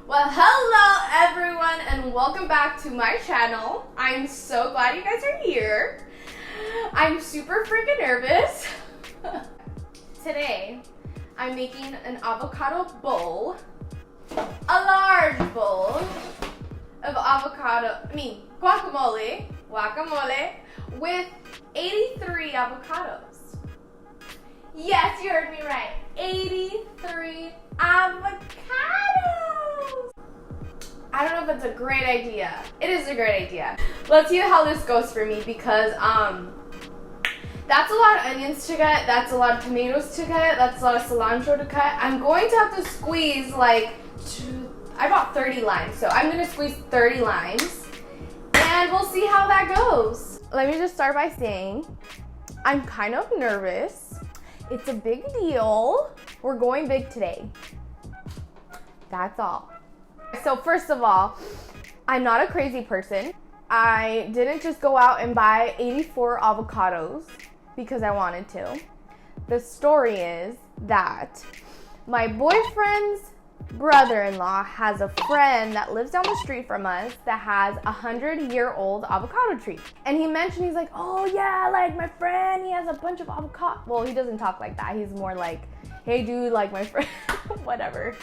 Well, hello everyone and welcome back to my channel. I'm so glad you guys are here. I'm super freaking nervous. Today, I'm making an avocado bowl, a large bowl of guacamole with 83 avocados. Yes, you heard me right, 83 avocados. I don't know if it's a great idea. It is a great idea. Let's see how this goes for me because that's a lot of onions to cut, that's a lot of tomatoes to cut, that's a lot of cilantro to cut. I'm going to have to squeeze I bought 30 limes, so I'm gonna squeeze 30 limes and we'll see how that goes. Let me just start by saying I'm kind of nervous. It's a big deal. We're going big today. That's all. So first of all, I'm not a crazy person. I didn't just go out and buy 84 avocados because I wanted to. The story is that my boyfriend's brother-in-law has a friend that lives down the street from us that has a 100-year-old avocado tree. And he mentioned, he's like, oh yeah, like my friend, he has a bunch of avocado. Well, he doesn't talk like that. He's more like, hey dude, like my friend, whatever.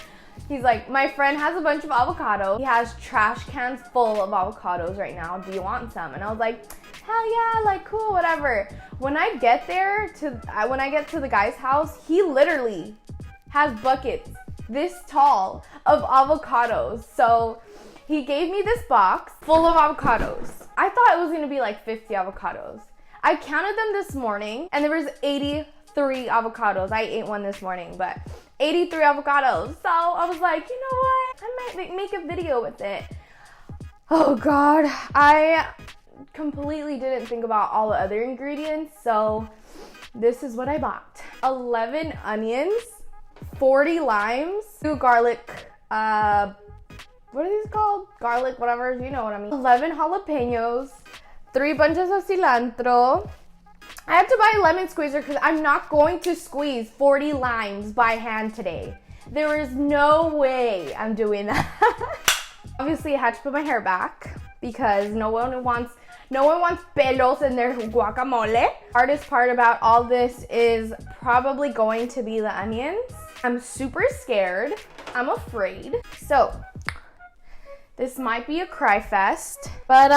He's like, my friend has a bunch of avocados. He has trash cans full of avocados right now. Do you want some? And I was like, hell yeah, like cool, whatever. When I get to the guy's house, he literally has buckets this tall of avocados. So he gave me this box full of avocados. I thought it was gonna be like 50 avocados. I counted them this morning and there was 83 avocados. I ate one this morning, but 83 avocados. So I was like, you know what? I might make a video with it. Oh God, I completely didn't think about all the other ingredients. So this is what I bought. 11 onions, 40 limes, 2 garlic, what are these called? Garlic, whatever, you know what I mean. 11 jalapenos, 3 bunches of cilantro. I have to buy a lemon squeezer because I'm not going to squeeze 40 limes by hand today. There is no way I'm doing that. Obviously, I had to put my hair back because no one wants pelos in their guacamole. Hardest part about all this is probably going to be the onions. I'm super scared. I'm afraid. So, this might be a cry fest, but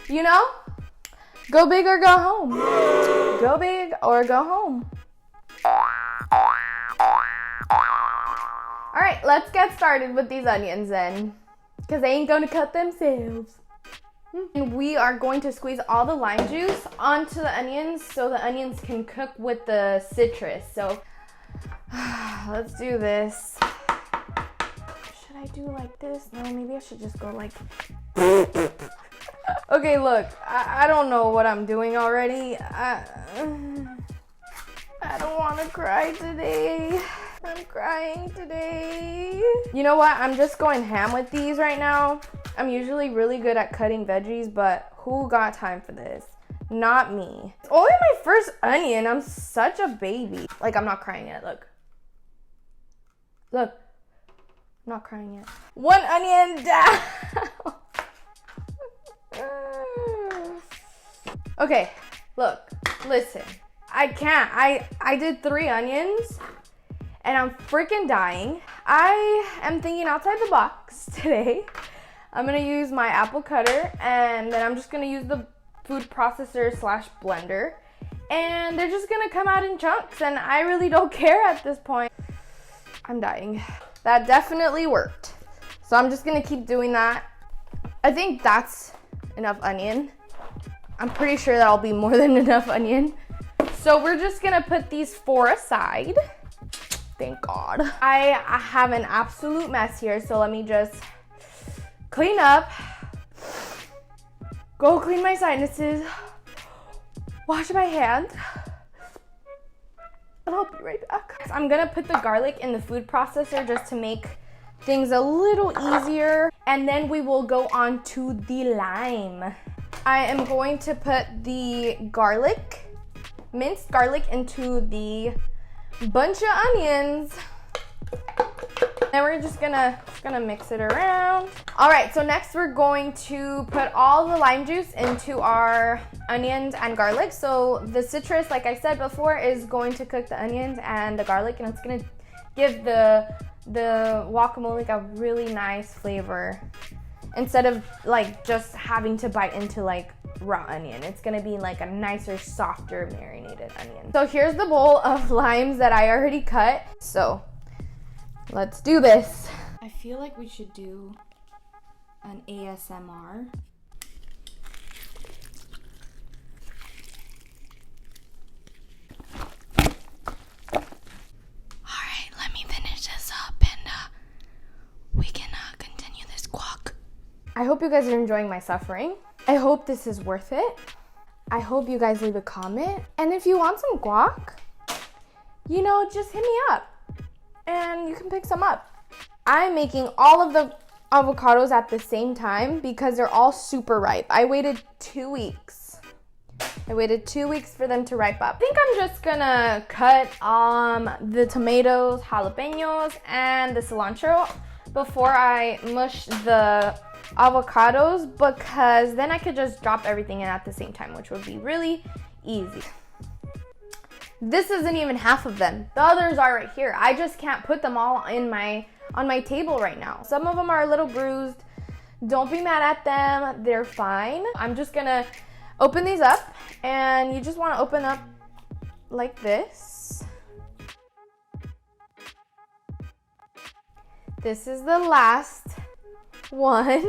you know, go big or go home. Go big or go home. All right, let's get started with these onions then, because they ain't gonna cut themselves. And we are going to squeeze all the lime juice onto the onions so the onions can cook with the citrus. So let's do this. Should I do like this? No, maybe I should just go like... Okay, look, I don't know what I'm doing already. I don't want to cry today. I'm crying today. You know what? I'm just going ham with these right now. I'm usually really good at cutting veggies, but who got time for this? Not me. It's only my first onion. I'm such a baby. Like, I'm not crying yet. Look. Look. I'm not crying yet. 1 onion down. Okay, look, listen. I can't. I did 3 onions and I'm freaking dying. I am thinking outside the box today. I'm gonna use my apple cutter and then I'm just gonna use the food processor / blender and they're just gonna come out in chunks and I really don't care at this point. I'm dying. That definitely worked. So I'm just gonna keep doing that. I think that's enough onion. I'm pretty sure that'll be more than enough onion. So we're just gonna put these 4 aside. Thank God. I have an absolute mess here, so let me just clean up. Go clean my sinuses. Wash my hands. I'll be right back. I'm gonna put the garlic in the food processor just to make things a little easier. And then we will go on to the lime. I am going to put the minced garlic into the bunch of onions. Then we're just gonna mix it around. All right, so next we're going to put all the lime juice into our onions and garlic. So the citrus, like I said before, is going to cook the onions and the garlic, and it's gonna give the guacamole like a really nice flavor. Instead of like just having to bite into like raw onion, it's gonna be like a nicer, softer marinated onion. So here's the bowl of limes that I already cut. So let's do this. I feel like we should do an ASMR. Alright, let me finish this up and we can continue this guac. I hope you guys are enjoying my suffering. I hope this is worth it. I hope you guys leave a comment. And if you want some guac, you know, just hit me up and you can pick some up. I'm making all of the avocados at the same time because they're all super ripe. I waited 2 weeks. I waited 2 weeks for them to ripe up. I think I'm just gonna cut the tomatoes, jalapenos, and the cilantro before I mush the avocados, because then I could just drop everything in at the same time, which would be really easy. This isn't even half of them. The others are right here. I just can't put them all on my table right now. Some of them are a little bruised. Don't be mad at them. They're fine. I'm just gonna open these up, and you just want to open up like this. This is the last one.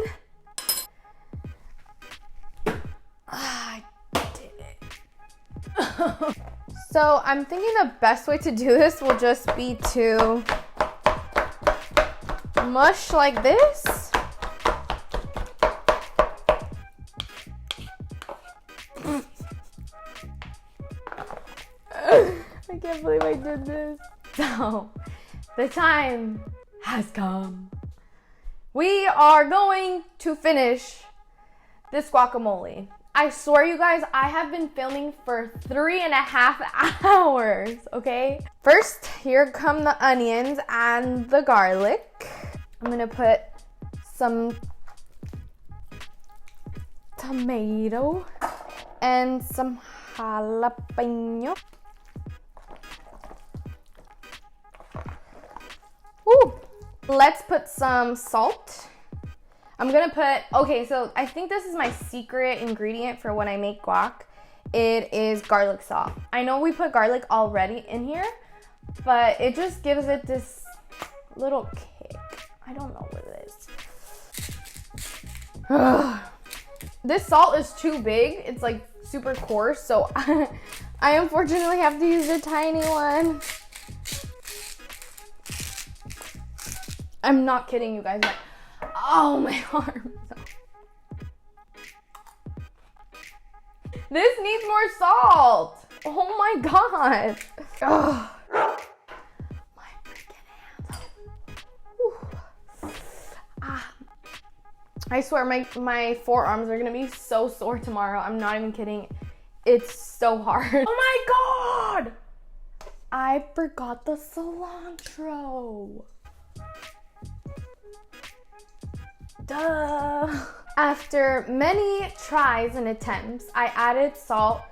I did it. So I'm thinking the best way to do this will just be to mush like this. I can't believe I did this. So the time has come. We are going to finish this guacamole. I swear, you guys, I have been filming for 3.5 hours, okay? First, here come the onions and the garlic. I'm gonna put some tomato and some jalapeno. Woo! Let's put some salt. I'm gonna put, okay, so I think this is my secret ingredient for when I make guac. It is garlic salt. I know we put garlic already in here, but it just gives it this little kick. I don't know what it is. This salt is too big. It's like super coarse, so I unfortunately have to use a tiny one. I'm not kidding, you guys. Oh, my arms. This needs more salt. Oh my god. Ugh. My freaking hands. I swear my forearms are gonna be so sore tomorrow. I'm not even kidding. It's so hard. Oh my god! I forgot the cilantro. Duh. After many tries and attempts, I added salt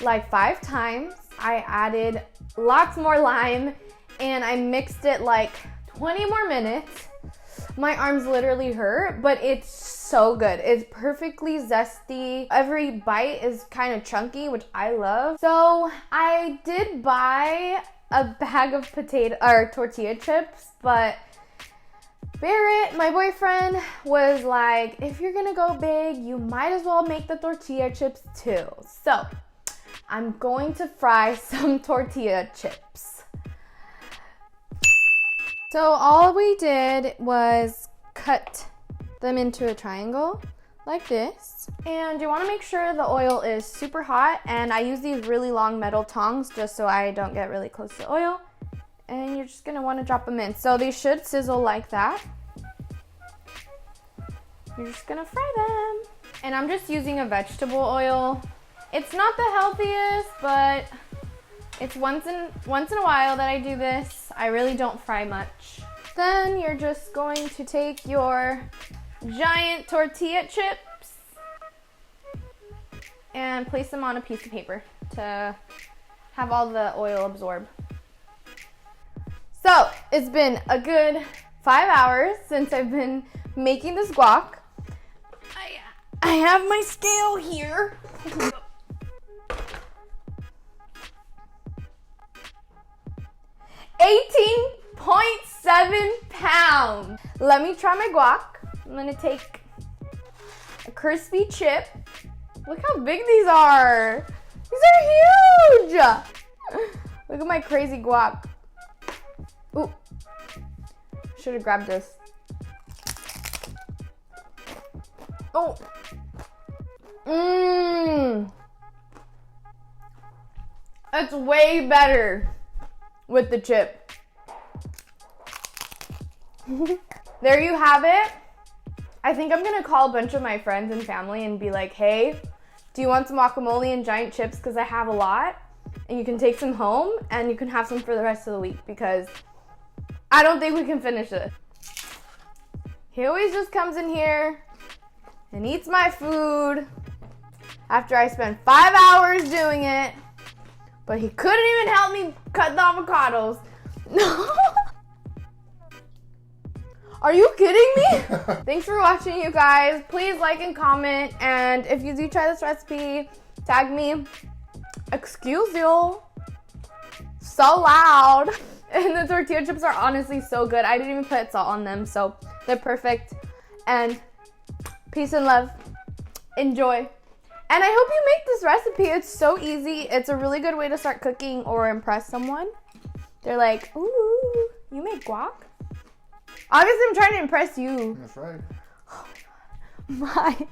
like 5 times. I added lots more lime, and I mixed it like 20 more minutes. My arms literally hurt, but it's so good. It's perfectly zesty. Every bite is kind of chunky, which I love. So I did buy a bag of tortilla chips, but Barrett, my boyfriend, was like, if you're gonna go big, you might as well make the tortilla chips too. So I'm going to fry some tortilla chips. So all we did was cut them into a triangle like this. And you wanna make sure the oil is super hot, and I use these really long metal tongs just so I don't get really close to the oil. And you're just gonna wanna drop them in. So they should sizzle like that. You're just gonna fry them. And I'm just using a vegetable oil. It's not the healthiest, but it's once in a while that I do this. I really don't fry much. Then you're just going to take your giant tortilla chips and place them on a piece of paper to have all the oil absorb. So it's been a good 5 hours since I've been making this guac. I have my scale here. 18.7 pounds. Let me try my guac. I'm gonna take a crispy chip. Look how big these are. These are huge. Look at my crazy guac. Ooh, should have grabbed this. Oh. It's way better with the chip. There you have it. I think I'm gonna call a bunch of my friends and family and be like, hey, do you want some guacamole and giant chips? Because I have a lot. And you can take some home and you can have some for the rest of the week because I don't think we can finish this. He always just comes in here and eats my food after I spent 5 hours doing it. But he couldn't even help me cut the avocados. No. Are you kidding me? Thanks for watching, you guys. Please like and comment. And if you do try this recipe, tag me. Excuse you. So loud. And the tortilla chips are honestly so good. I didn't even put salt on them, so they're perfect. And peace and love. Enjoy. And I hope you make this recipe. It's so easy. It's a really good way to start cooking or impress someone. They're like, ooh, you make guac? Obviously, I'm trying to impress you. That's right. Oh my God. Bye.